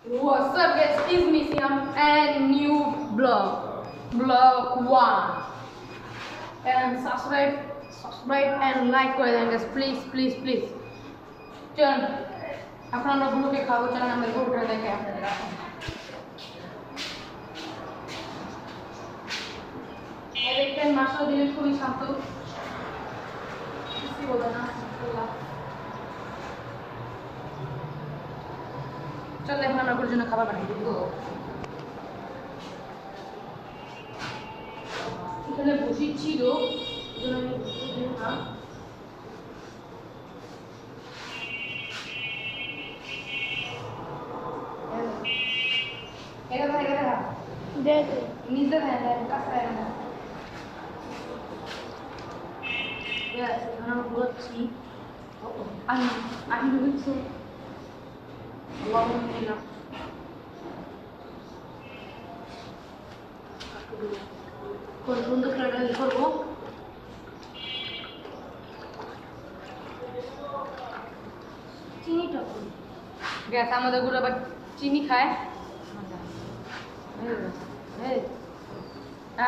What's up guys, it's me Siam and new vlog 1 and subscribe and like করে দেন guys, please চলুন এখন আমরা গরুকে খাবো। চলুন আমাদের গরুটা দেখে আপনাদের এই দেখেন মাশাআল্লাহ দিলে খুবই শান্ত, কিছু বলে না। চল এখন আমরা গরুর জন্য খাবার বানিয়ে দিব। এখানে বসি ছিল সুন্দর করে করবো। চিনিটা গ্যাস আমাদের গুলো আবার চিনি খায়,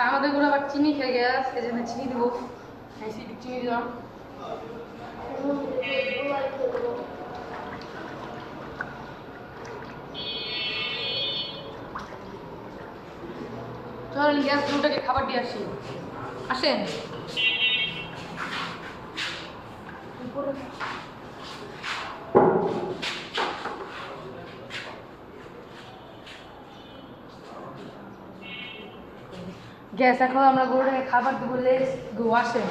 আমাদের গুলো আবার চিনি খেয়ে গ্যাস, এই জন্য চিনি দেবো। চিনি দিলাম। চল গ্যাস গরুটাকে খাবার দিয়ে আসি, আসেন। গ্যাস এখন আমরা গরুটাকে খাবার দেবো। লেস গো, আসেন।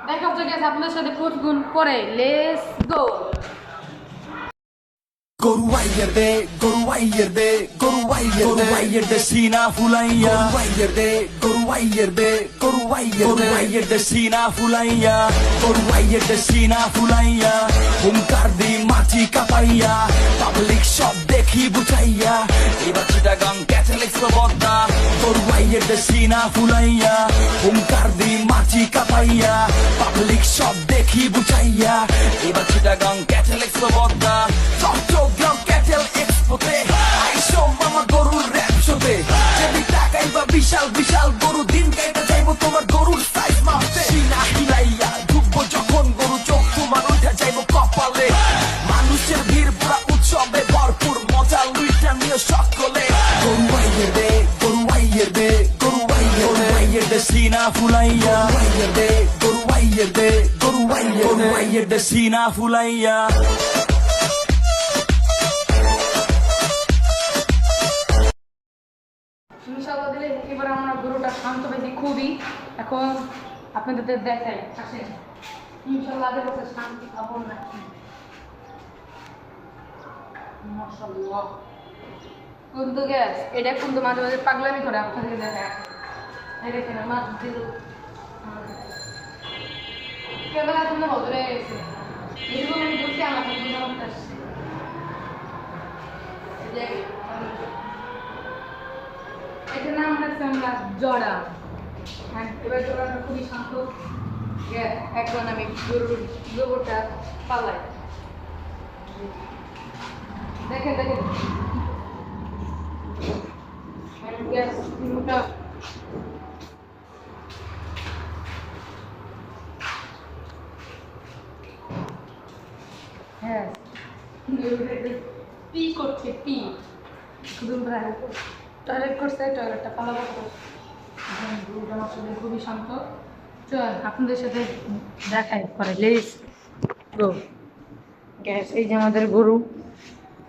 দেখা হচ্ছে গ্যাস আপনাদের সাথে প্রতিদিন পরে। Let's go. Goruwayyerde sina fulaya Goruwayyerde sina fulaya Hunkar di mati kapaya Public shop dekhi butaiya Ebar Chittagong Catholic Swabodda Goruwayyerde sina fulaya Hunkar di mati kapaya Public shop dekhi butaiya Ebar Chittagong Catholic Swabodda Chottogram Cattle Expote Aisho mama gorur rap shote Jebi takai ba bishal goru din kaita jaibo tomar gorur size mapte Sina hilaiya dhukbo jokhon goru chok tomar uitha jaibo kopale Manusher bhir pura utsobe bharpur moja luita niyo sokkole Goruwayyerde sina fulaiya Goruwayyerde sina fulaiya ইনশাআল্লাহ দিলে এবার আমরা গরুটা শান্ত পেয়েছি খুবই। এখন আপনাদের দেখাই, আসেন। ইনশাআল্লাহ আগের বছর শান্তি পাবো নাকি। মাশাআল্লাহ কিন্তু গ্যাস এটা কিন্তু মাঝে মাঝে পাগলামি করে, আপনাদেরকে দেখায়। এই দেখেন মাছ দিল ক্যামেরা সামনে বদলে গেছে। এরকম আমি বলছি আমার সামনে আসছে। এটার নাম হচ্ছে আমরা জড়া। হ্যাঁ, এবার জড়াটা খুবই শান্ত। এখন আমি গরুর গোবরটা পালাই। দেখেন গ্যাস মুখটা হ্যাঁ পি করছে, পি শুধু টয়লেট করছে, টয়লেটটা পালাবো। আসলে খুবই শান্ত। চল আপনাদের সাথে দেখাই পরে। Let's go gas. এই যে আমাদের গরু,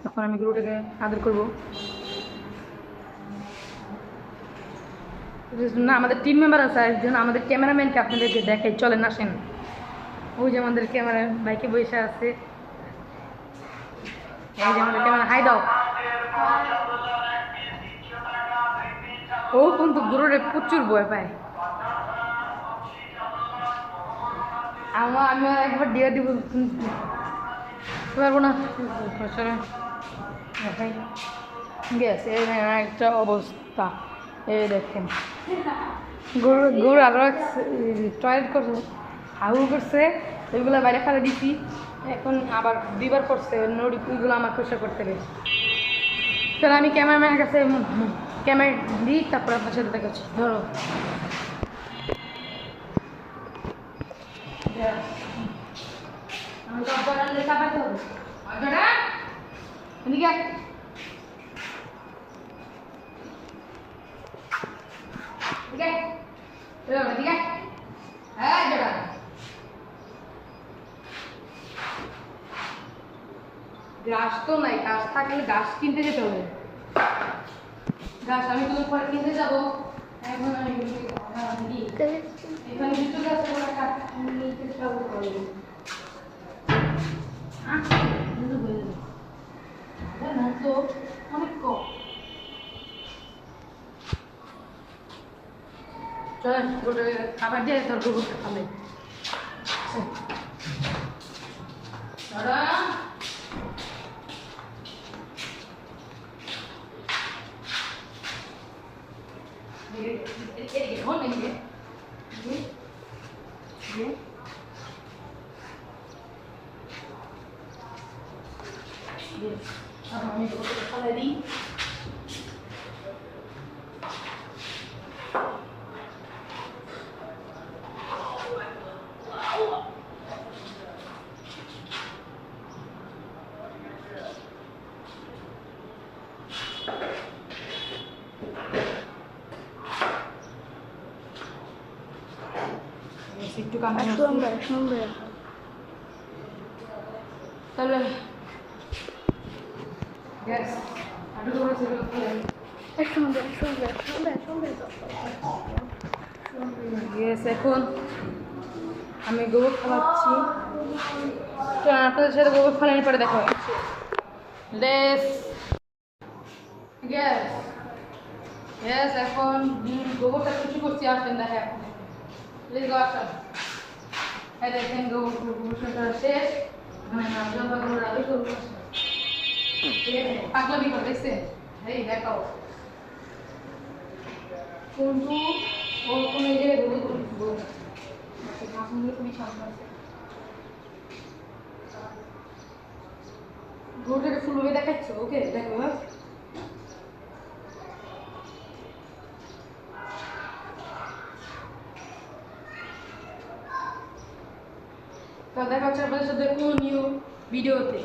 এখন আমি গরুটাকে আদর করবো। না আমাদের টিম মেম্বার আছে, এর জন্য আমাদের ক্যামেরাম্যানকে আপনাদেরকে দেখাই। চলেন আসেন। ওই যে আমাদের ক্যামেরা বাইকে বসে আছে। এই যে আমাদের ক্যামেরা, হাই দাও। ও কিন্তু গরুরে প্রচুর ভয় পায়। আমি একবার দিয়ে দিব পারবো না। গ্যাস এই একটা অবস্থা, এই দেখেন গরু গরু আরো টয়লেট করছে, হাউ করছে, ওইগুলো বাইরে ফেলে দিছি। এখন আবার দুইবার করছে, ওইগুলো আমার পরিষ্কার করতে হবে। তাহলে আমি ক্যামেরাম্যানের কাছে ক্যামেরা দিই, তারপর আপনার সাথে দেখাচ্ছি। ধরো আমি তো আপনার লেখা পাইতে হবে অর্ডারটা এদিকে গাছ তো নাই, গাছ থাকলে গাছ কিনতে যেতে হবে। গাছ আমি তো পরে কিনতে যাবো। এখন আমি এখানে কিছু গাছ নিতে যাবো। তো অনেক কম। চলেন খাবার দিয়ে তোর গরুটা খাবে। আমি গরুটা খালাই দিই। একটু কামড়ে তাহলে গ্যাস আটু করে সেগুলো গ্যাস। এখন আমি গোবর খাওয়াচ্ছি, তো আপনাদের সাথে গোবর খাওয়ানোর পরে দেখা হচ্ছে। লেস গ্যাস গ্যাস এখন গোবরটা কিছু করছি, আসেন দেখে এখন প্লিজ গো আসেন। এই দেখেন গোবর শেষ, পাগলামি করে দেখছেন? এই দেখাও কিন্তু ওর কোনো এই জায়গায় খুবই শান্ত আছে। গরুটাকে ফুলভাবে দেখাচ্ছ? ওকে দেখো তো দেখা হচ্ছে আপনাদের সাথে কোন নিউ ভিডিওতে।